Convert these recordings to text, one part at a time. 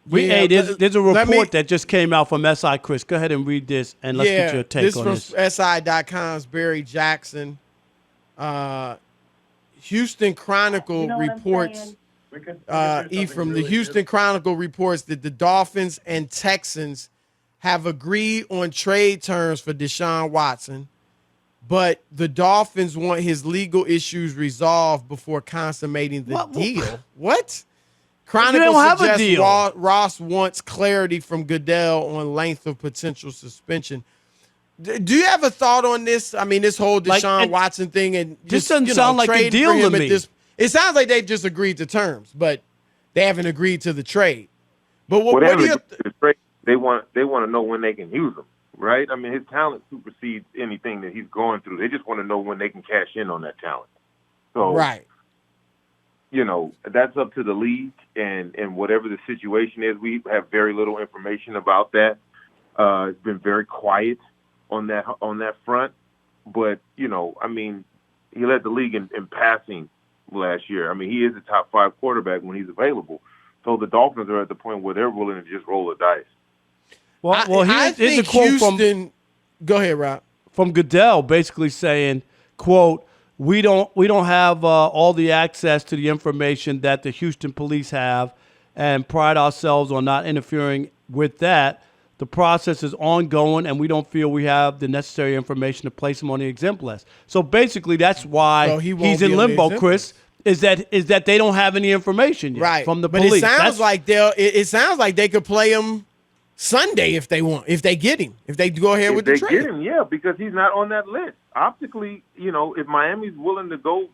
There's a report that just came out from SI. Chris, go ahead and read this, and let's get your take on this. This from SI.com's Barry Jackson. Houston Chronicle reports. Ephraim, the Houston Chronicle reports that the Dolphins and Texans have agreed on trade terms for Deshaun Watson, but the Dolphins want his legal issues resolved before consummating the deal. What? Chronicle suggests Ross wants clarity from Goodell on length of potential suspension. Do you have a thought on this? I mean, this whole Deshaun Watson thing, and this doesn't sound like a deal to me. It sounds like they've just agreed to terms, but they haven't agreed to the trade. But what do you? They want to know when they can use him, right? I mean, his talent supersedes anything that he's going through. They just want to know when they can cash in on that talent. So, right. That's up to the league and whatever the situation is. We have very little information about that. It's been very quiet on that front. But, I mean, he led the league in passing last year. I mean, he is a top 5 quarterback when he's available. So the Dolphins are at the point where they're willing to just roll the dice. Well, here's a quote Houston, go ahead, Rob. From Goodell, basically saying, quote, we don't have all the access to the information that the Houston police have and pride ourselves on not interfering with that. The process is ongoing, and we don't feel we have the necessary information to place him on the exempt list. So basically, that's why he's in limbo, Chris, is that they don't have any information yet from the police. But it sounds like they could play him Sunday if they want, if they get him, if they go ahead with the trade. If they get him, yeah, because he's not on that list. Optically, if Miami's willing to go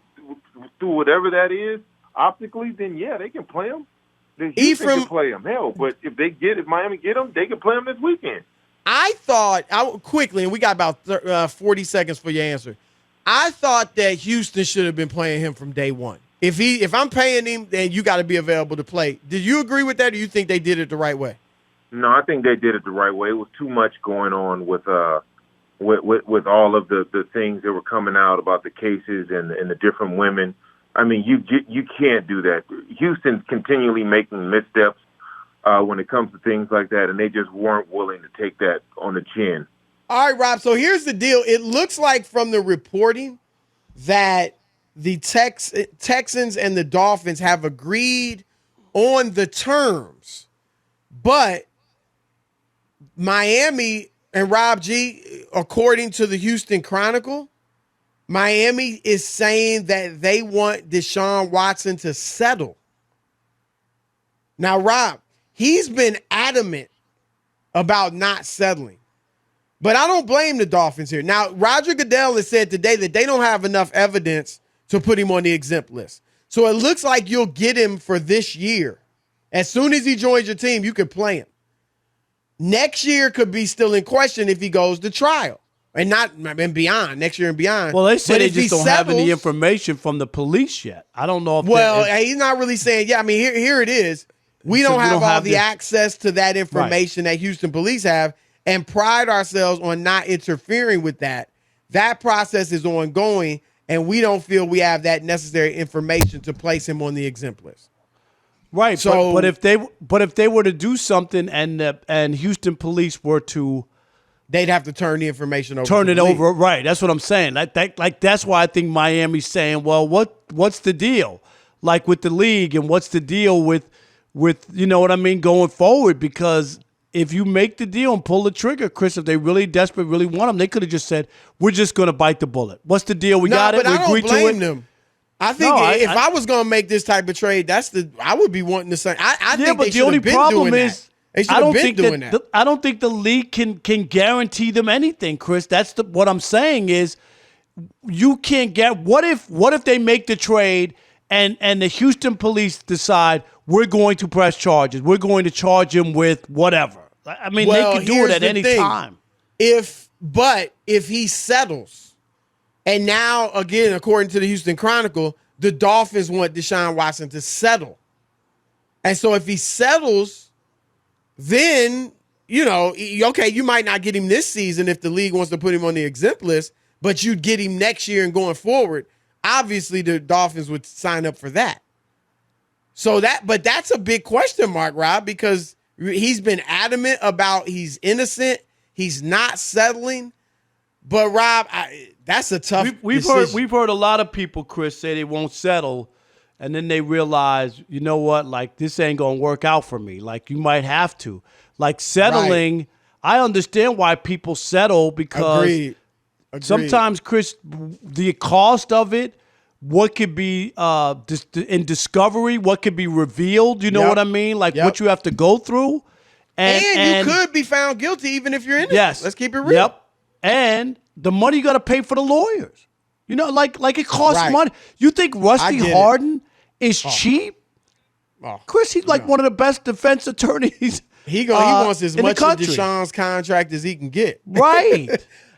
through whatever that is, optically, then yeah, they can play him. Houston can play him, hell. But if Miami get him, they can play him this weekend. I thought, quickly, and we got about 40 seconds for your answer. I thought that Houston should have been playing him from day one. If I'm paying him, then you got to be available to play. Did you agree with that, or do you think they did it the right way? No, I think they did it the right way. It was too much going on with all of the things that were coming out about the cases and the different women. I mean, you can't do that. Houston's continually making missteps when it comes to things like that, and they just weren't willing to take that on the chin. All right, Rob, so here's the deal. It looks like from the reporting that the Texans and the Dolphins have agreed on the terms, but Miami and Rob G, according to the Houston Chronicle, Miami is saying that they want Deshaun Watson to settle. Now, Rob, he's been adamant about not settling. But I don't blame the Dolphins here. Now, Roger Goodell has said today that they don't have enough evidence to put him on the exempt list. So it looks like you'll get him for this year. As soon as he joins your team, you can play him. Next year could be still in question if he goes to trial. And beyond, next year and beyond. Well, they say they just don't have any information from the police yet. I don't know if he's not really saying, I mean, here it is. We don't have all the access to that information that Houston police have and pride ourselves on not interfering with that. That process is ongoing, and we don't feel we have that necessary information to place him on the exempt list. Right. So, but if they were to do something and Houston police were to, they'd have to turn the information over. Right. That's what I'm saying. That's why I think Miami's saying, well, what's the deal? Like with the league, and what's the deal with you know what I mean, going forward? Because if you make the deal and pull the trigger, Chris, if they really desperate, really want him, they could have just said, we're just going to bite the bullet. What's the deal? We got it. We agreed to it. I don't blame them. I think if I was going to make this type of trade, I would be wanting to say. I think but they the only problem is I don't think I don't think the league can guarantee them anything, Chris. That's what I'm saying is you can't get. What if they make the trade and the Houston police decide we're going to press charges, we're going to charge him with whatever. I mean, they can do it at any time. If he settles, and now, again, according to the Houston Chronicle, the Dolphins want Deshaun Watson to settle. And so if he settles, then, you might not get him this season if the league wants to put him on the exempt list, but you'd get him next year and going forward. Obviously, the Dolphins would sign up for that. But that's a big question mark, Rob, because He's been adamant about he's innocent. He's not settling. But Rob, that's a tough. We've heard a lot of people, Chris, say they won't settle, and then they realize, you know what, like this ain't gonna work out for me. Like you might have to. Like settling, right. I understand why people settle because Agreed. Sometimes, Chris, the cost of it, what could be in discovery, what could be revealed, you know what I mean? Like what you have to go through. And you could be found guilty even if you're innocent. Yes. Let's keep it real. Yep. And the money you got to pay for the lawyers. You know, like it costs money. You think Rusty Hardin is cheap? Oh, Chris, he's like one of the best defense attorneys. He wants as much of country. Deshaun's contract as he can get. Right.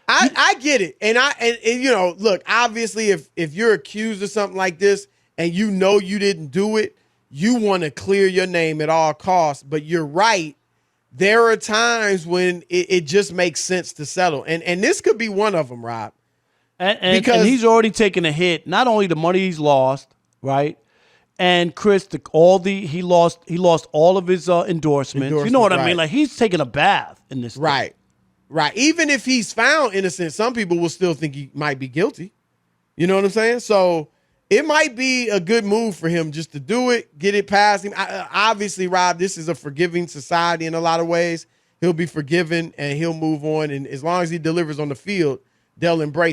I get it. And you know, look, obviously if you're accused of something like this and you know you didn't do it, you want to clear your name at all costs. But you're right. There are times when it just makes sense to settle. And this could be one of them, Rob. And he's already taken a hit. Not only the money he's lost, right? And Chris, he lost all of his endorsements. You know what I mean? Like he's taking a bath in this. Right. Thing. Right. Even if he's found innocent, some people will still think he might be guilty. You know what I'm saying? So it might be a good move for him just to do it, get it past him. Obviously, Rob, this is a forgiving society in a lot of ways. He'll be forgiven and he'll move on. And as long as he delivers on the field, they'll embrace